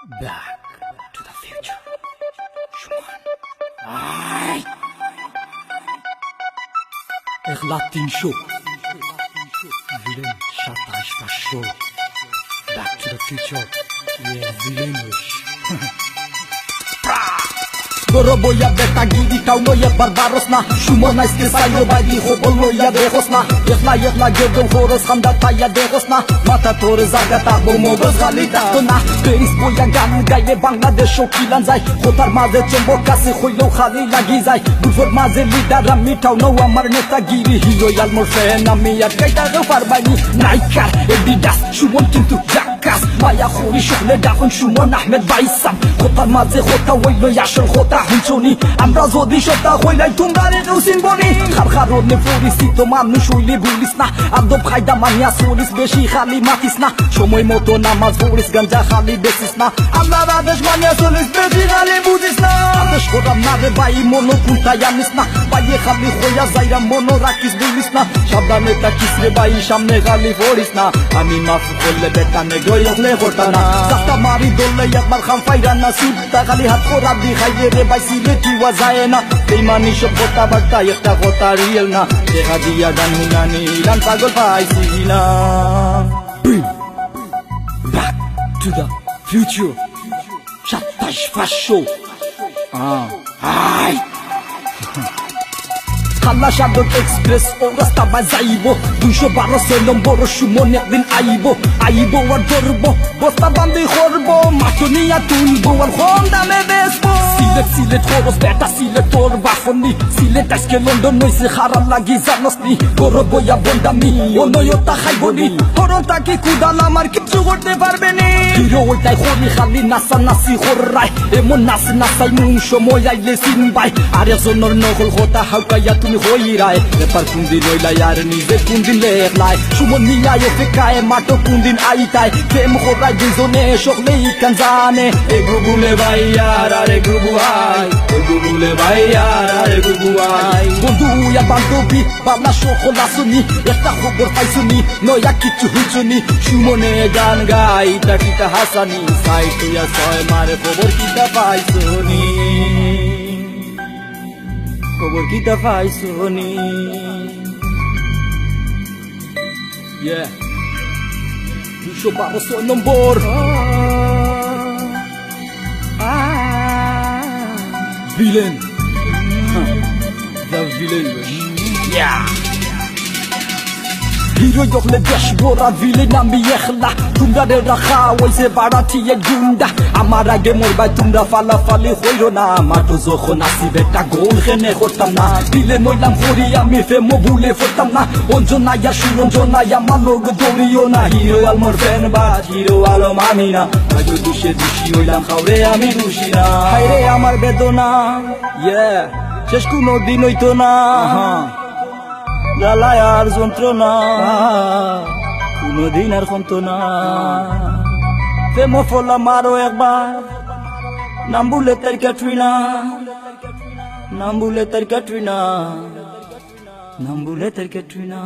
Back to the future. Shuman. Ay! Latin show. Villain, Shatash for show. Back to the future. Yeah, villainish. Goroboya beta gidi kauno ya barbaros na Shumona iske sayo bagi hobolo ya dejos na Yekla gedon horos khanda taya dejos na Mata tore zagata bomogos galita na Beris boya gan gaile Bangladesh kilan zai Khotar maze chombo kase khoilo khali lagi zai Budfor maze lidara mitau no amar neta giri Hiro yal morfe na miyat kaita gafar bani Naikar Edidas Shumon kintu jakas Maya khori shukle dakhon Shumon Ahmed Baisam Khotar maze khota wailo yashol khota হুঁচনি আমরা যদি সত্তা হইলাই তোমরা রসিন বলি খারখারোর নে পরিচিত মানুষ হইলে ভুলিস না আদব খায়দা মানিয়া চলিস বেশি খালি মাতিস না সময় মতো নামাজ পড়িস গাঞ্জা খালি বেচিস না আল্লাহর আদেশ মানিয়া চলিস বেশি খালি বুঝিস না আদেশ করাম না রে ভাই মনো কুন্তাই আনিস না বাইয়ে খালি হইয়া যাইরা মনো রাখিস বুঝিস না সাবধানে থাকিস রে ভাই সামনে খালি পড়িস না আমি মাফ করলে বেটানে গয়লে করতা না রাস্তা মারি দললে একবার খাম পাইরা না সিদ্ধা খালি হাত করা দি খাইয়ে রে Sileti wazaena Beimani shopota bagta Yekta kota real na Deha diya dan hunani Ilan pagol paisina Bring back to the future Shatash fasho Ay Khala Shadon Express o rasta bazayibo 212 নম্বর সুমন একদিন আইবো আর ধরবো বস্তা বান্ধি করবো মাছও নিয়া তুলবো আর কম দামে বেচবো সিলেট খরচ বেটা সিলেট তোর বাসনি সিলেট আজকে লন্ডন নইছে খারাপ লাগি জানসনি করবো ইয়া বন্দামি অনয়তা খাইবনি হরতা কি কুদাল আমার কিছু করতে পারবে নি হিরো ওইটাই হরি খালি নাচি হরাই এমন নাচাই মুন সময় আইলে চিনবাই আর একজনের নকল কথা হাউকাইয়া তুমি হইরাই ব্যাপার কোনদিন হইলাই আর নিজে কোনদিন লেখলাই সুমন নিয়া এফেকায় মাটো কোনদিন আইতাই প্রেম হরাই দুজনে সকলেই কান জানে এ গুগুলে ভাইয়ার আরে গুগু আই এ গুগুলে ভাইয়ার আরে গুগু আই বন্ধু ইয়া বান্ধবী বাংলা সকল আসুনি একটা খবর পাইছুনি নয়া কিছু হইছুনি সুমনে গান গাই তাকিটা হাসানি সাই তুইয়া ছয় মারে খবর কিটা পাইছুনি খবর কিটা পাইছুনি Yeah 212 number Villain The villain Yeah hero যখলে দেশ বড়া ভিলেন আমি একলা তোমরা রে রাখা হইছে বাড়াতি এক গুন্ডা আমার আগে মরবাই তোমরা ফালাফালি হইরো না মাটো যখন আসি বেটা গোল খেনে করতাম না দিলে নইলাম করি আমি ফেমো ভুলে ফোরতাম না অঞ্জনা ইয়া সুরঞ্জনা ইয়া মালোক দৌড়িও না হিরো আলমোর ফ্যান বা হিরো আলম আমি না আগে দুষে দুষি হইলাম খাওরে আমি দুষি না হায়রে আমার বেদনা শেষ কোনো দিন হইতো না জ্বালায় আর যন্ত্রণা কোনদিন আর কমতো না প্রেম ফলা মারো একবার নাম বলে তার ক্যাটরিনা নাম বলে তার ক্যাটরিনা